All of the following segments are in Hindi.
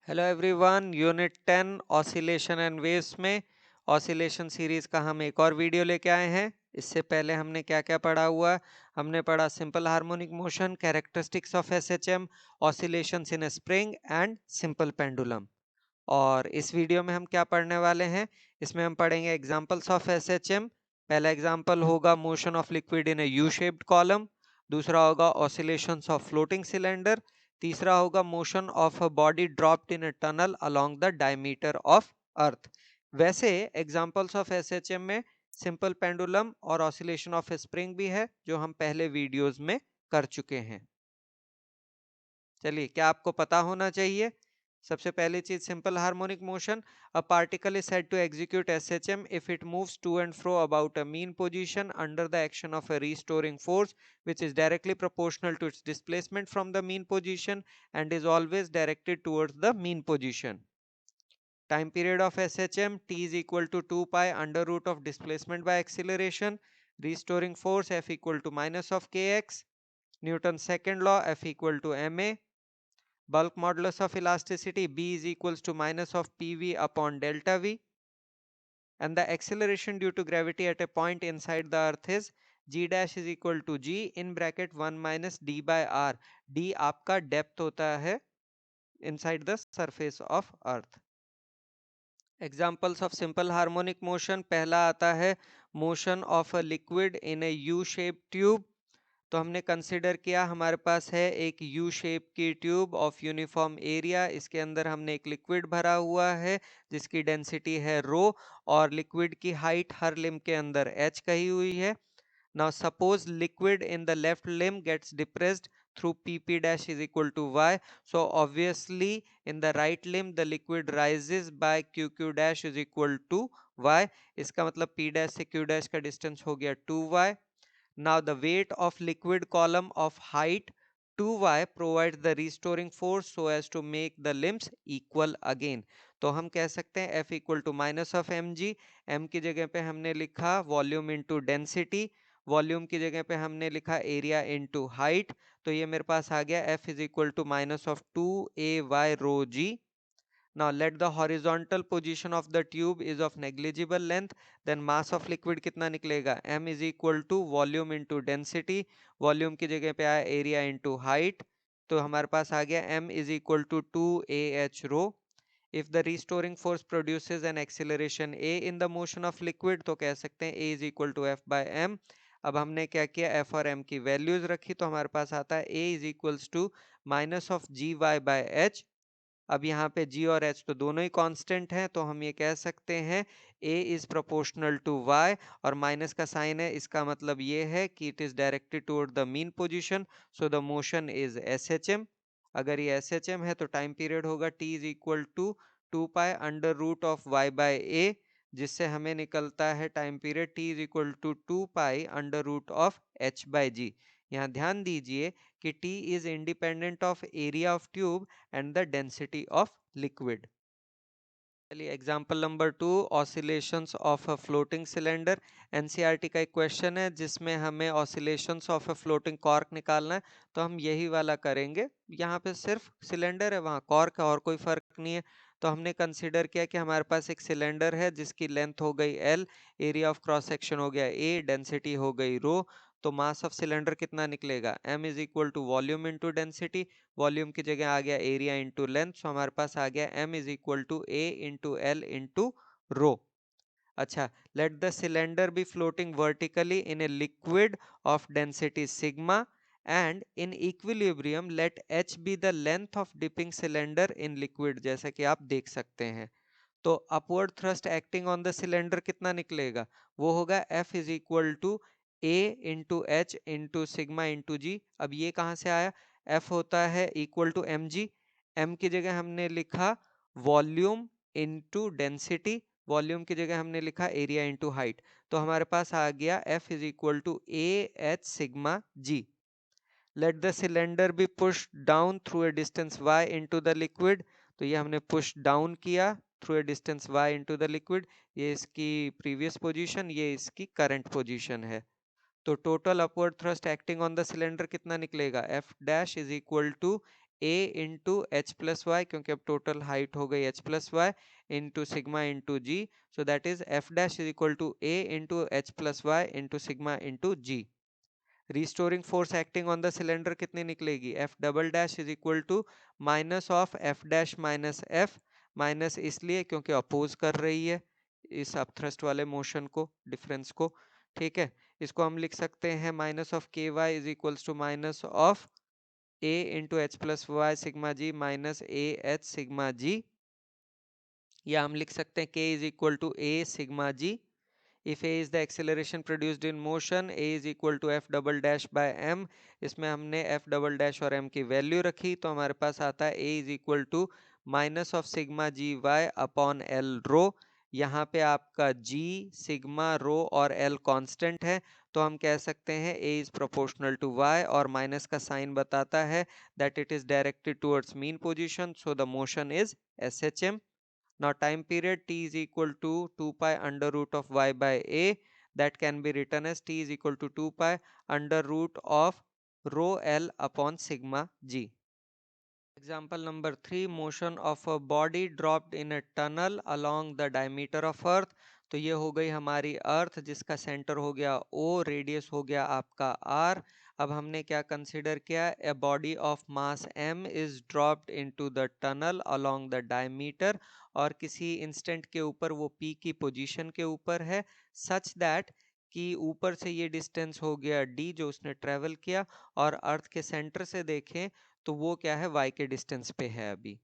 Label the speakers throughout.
Speaker 1: Hello everyone, unit 10 oscillation and waves में ऑसिलेशन सीरीज का हम एक और वीडियो लेके आए हैं। इससे पहले हमने क्या क्या पढ़ा हुआ? हमने पढ़ा simple harmonic motion, characteristics of SHM, oscillations in spring and simple pendulum. और इस वीडियो में हम क्या पढ़ने वाले हैं? इसमें हम पढ़ेंगे एग्जांपल्स ऑफ एसएचएम। पहला एग्जांपल होगा motion of liquid in A U shaped column. दूसरा होगा ऑसिलेशंस ऑफ फ्लोटिंग सिलेंडर। तीसरा होगा motion of a body dropped in a tunnel along the diameter of earth. वैसे एग्जांपल्स ऑफ एसएचएम में सिंपल पेंडुलम और ऑसिलेशन ऑफ स्प्रिंग भी है, जो हम पहले वीडियोस में कर चुके हैं। चलिए, क्या आपको पता होना चाहिए? सबसे पहली चीज, simple harmonic motion. A particle is said to execute SHM if it moves to and fro about a mean position under the action of a restoring force which is directly proportional to its displacement from the mean position and is always directed towards the mean position. Time period of SHM: T is equal to 2 pi under root of displacement by acceleration. Restoring force F equal to minus of kx. Newton's second law, F equal to ma. Bulk modulus of elasticity, B is equals to minus of PV upon delta V. And the acceleration due to gravity at a point inside the earth is G dash is equal to G in bracket 1 minus D by R. D आपका depth होता है inside the surface of earth. Examples of simple harmonic motion. पहला आता है motion of a liquid in a U-shaped tube. तो हमने कंसिडर किया, हमारे पास है एक यू शेप की ट्यूब ऑफ यूनिफॉर्म एरिया। इसके अंदर हमने एक लिक्विड भरा हुआ है जिसकी डेंसिटी है रो, और लिक्विड की हाइट हर लिम्ब के अंदर h कही हुई है। Now suppose liquid in the left limb gets depressed through pp dash is equal to y, so obviously in the right limb the liquid rises by qq dash is equal to y. इसका मतलब p dash से q dash का डिस्टेंस हो गया 2y. Now the weight of liquid column of height 2y provides the restoring force so as to make the limbs equal again. तो हम कह सकते हैं F equal to minus of mg. m की जगह पे हमने लिखा वॉल्यूम इंटू डेंसिटी, वॉल्यूम की जगह पे हमने लिखा एरिया इंटू हाइट। तो ये मेरे पास आ गया F is equal to minus of 2ay rho g. Now let the horizontal position of the tube is of negligible length, then mass of liquid कितना निकलेगा? m is equal to volume into density. Volume की जगह पे आया एरिया into height, तो हमारे पास आ गया m is equal to 2ah rho. If the restoring force produces an acceleration a in the motion of liquid, तो कह सकते हैं a is equal to f by m. अब हमने क्या किया, f और m की वैल्यूज रखी, तो हमारे पास आता है a is equals to minus of gy by h. अब यहाँ पे g और h तो दोनों ही कांस्टेंट हैं, तो हम ये कह सकते हैं a is proportional to y, और माइनस का साइन है, इसका मतलब ये है कि it is directed toward the mean position, so the motion is SHM. अगर ये SHM है तो टाइम पीरियड होगा t is equal to 2 pi under root of y by a, जिससे हमें निकलता है time period t is equal to 2 pi under root of h by g. यहाँ ध्यान दीजिए कि T is independent of area of tube and the density of liquid. चलिए, example number 2, oscillations of a floating cylinder. NCERT का एक क्वेश्चन है जिसमें हमें oscillations of a floating cork निकालना है, तो हम यही वाला करेंगे। यहाँ पे सिर्फ सिलेंडर है, वहाँ कॉर्क है, और कोई फर्क नहीं है। तो हमने कंसीडर किया कि हमारे पास एक सिलेंडर है जिसकी लेंथ हो गई L, area of cross section हो गया A, डेंसिटी हो गई रो। तो मास ऑफ सिलेंडर कितना निकलेगा? m is equal to volume into density, volume की जगह आ गया एरिया इंटू लेंथ, सो हमारे पास आ गया m is equal to a into L into rho. अच्छा, let the cylinder be floating vertically in a liquid of density sigma and in equilibrium let h be the length of dipping cylinder in liquid, जैसा कि आप देख सकते हैं। तो upward thrust acting on the cylinder कितना निकलेगा? वो होगा F is equal to a into H into sigma into G. अब ये कहाँ से आया? F होता है इक्वल टू mg, m की जगह हमने लिखा वॉल्यूम इंटू डेंसिटी, वॉल्यूम की जगह हमने लिखा एरिया इंटू हाइट, तो हमारे पास आ गया F is equal to a h sigma g. Let the cylinder be push down through a distance y into the liquid, तो ये हमने पुश डाउन किया through a distance y into the liquid, ये इसकी प्रीवियस पोजीशन, ये इसकी करंट पोजीशन है। तो total upward thrust acting on the cylinder कितना निकलेगा? F dash is equal to a into H plus Y, क्योंकि अब टोटल हाइट हो गई H plus Y into sigma into G, so that is F dash is equal to a into H plus Y into sigma into G. Restoring force acting on the cylinder कितनी निकलेगी, F double dash is equal to minus of F dash minus F, minus इसलिए क्योंकि अपोज कर रही है इस अपथ्रस्ट वाले मोशन को, डिफरेंस को। ठीक है, इसको हम लिख सकते हैं minus of K Y is equals to minus of A into H plus Y sigma G minus A H sigma G, या हम लिख सकते हैं K is equal to A sigma G. If A is the acceleration produced in motion, A is equal to F double dash by M। इसमें हमने F double dash और M की वैल्यू रखी, तो हमारे पास आता है A is equal to minus of sigma G Y upon L rho. यहाँ पे आपका G, सिग्मा, रो और L कांस्टेंट है, तो हम कह सकते हैं A is proportional to Y, और माइनस का साइन बताता है that it is directed towards mean position, so the motion is SHM। Now time period t is equal to 2 pi under root of y by a, that can be written as t is equal to 2 pi under root of rho l upon sigma g। Example number 3, motion of a body dropped in a tunnel along the diameter of earth। तो ये हो गई हमारी अर्थ जिसका सेंटर हो गया O, रेडियस हो गया आपका R। अब हमने क्या कंसिडर किया, a body of mass m is dropped into the tunnel along the diameter, और किसी इंस्टेंट के ऊपर वो P की पोजीशन के ऊपर है, सच दैट कि ऊपर से ये डिस्टेंस हो गया D जो उसने ट्रेवल किया, और अर्थ के सेंटर से देखें तो वो क्या है, y के डिस्टेंस पे है अभी।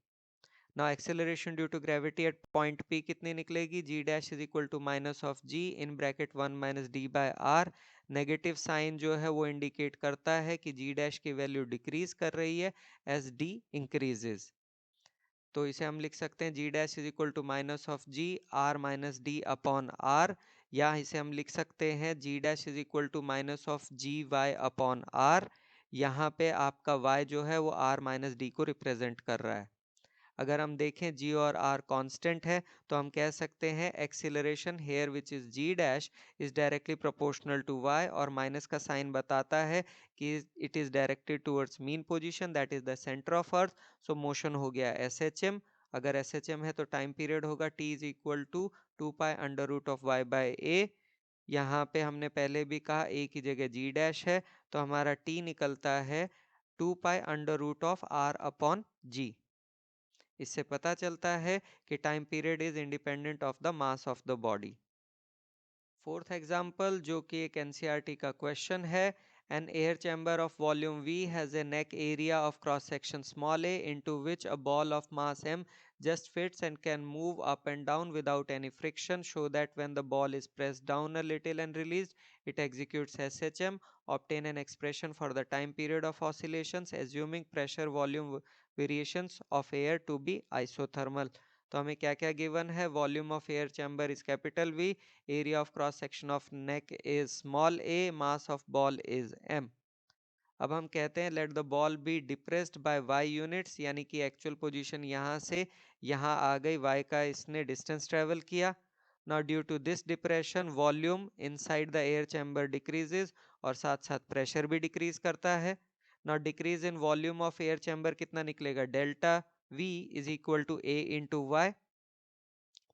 Speaker 1: Now acceleration due to gravity at point P कितनी निकलेगी, g dash is equal to minus of g in bracket 1 minus D by R. Negative sign जो है वो इंडिकेट करता है कि g डैश की वैल्यू डिक्रीज कर रही है एज d इंक्रीजेज। तो इसे हम लिख सकते हैं g dash is equal to minus of g r minus D upon r, या इसे हम लिख सकते हैं g dash is equal to minus of G Y upon r। यहाँ पे आपका y जो है वो r माइनस डी को रिप्रेजेंट कर रहा है। अगर हम देखें g और r कांस्टेंट है, तो हम कह सकते हैं acceleration here which is g dash is directly proportional to y, और माइनस का साइन बताता है कि it is directed towards mean position that is the centre of earth, so motion हो गया SHM। अगर SHM है तो टाइम पीरियड होगा t is equal to 2 pi under root of y by a। यहाँ पे हमने पहले भी कहा a की जगह g डैश है, तो हमारा t निकलता है 2 pi under root of r upon g। इससे पता चलता है कि time period is independent of the mass of the body. Fourth example जो कि एक एनसीईआरटी का क्वेश्चन है, an air chamber of volume V has a neck area of cross section small a into which a ball of mass m just fits and can move up and down without any friction, show that when the ball is pressed down a little and released it executes SHM। obtain an expression for the time period of oscillations assuming pressure volume variations of air to be isothermal। तो हमें क्या क्या गिवन है, volume of air chamber is capital V, area of cross section of neck is small a, mass of ball is m। अब हम कहते हैं let the ball be depressed by y units, यानी कि एक्चुअल पोजीशन यहाँ से यहाँ आ गई, y का इसने डिस्टेंस ट्रेवल किया। Now due to this depression volume inside the air chamber decreases, और साथ साथ प्रेशर भी डिक्रीज करता है। Now decrease in volume of air chamber कितना निकलेगा, delta V is equal to a into y.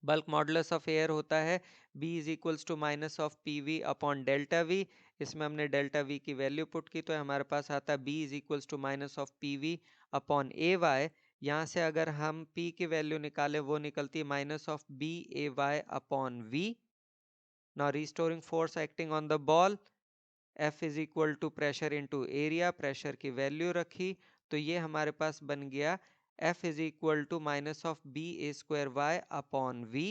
Speaker 1: Bulk modulus of air होता है B is equals to minus of P V upon delta V. इसमें हमने डेल्टा वी की वैल्यू पुट की, तो हमारे पास आता है B is equals to minus of P V upon a y. यहाँ से अगर हम P की वैल्यू निकाले वो निकलती है minus of B a y upon V. Now restoring force acting on the ball, F is equal to pressure into area, pressure की वैल्यू रखी, तो ये हमारे पास बन गया F is equal to minus of B a square y upon V.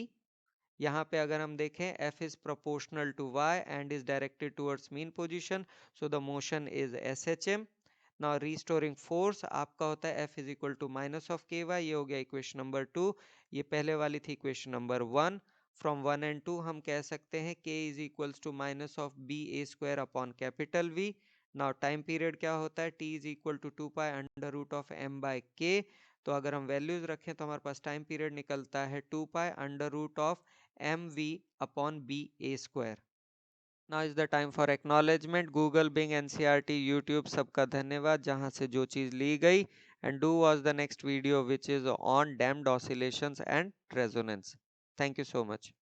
Speaker 1: यहाँ पे अगर हम देखें F is proportional to Y and is directed towards mean position, so the motion is SHM। Now restoring force आपका होता है F is equal to minus of ky, ये हो गया इक्वेशन नंबर 2, ये पहले वाली थी इक्वेशन नंबर 1। फ्रॉम 1 एंड 2 हम कह सकते हैं K is equals to minus of B A square upon capital V। Now time period क्या होता है, T is equal to 2 pi under root of M by K। तो अगर हम वैल्यूज रखें तो हमारे पास टाइम पीरियड निकलता है 2 pi under root of mv upon b a square। Now is the time for acknowledgement. Google, Bing, NCERT, YouTube सबका धन्यवाद जहां से जो चीज़ ली गई and do watch the next video which is on damped oscillations and resonance. Thank you so much.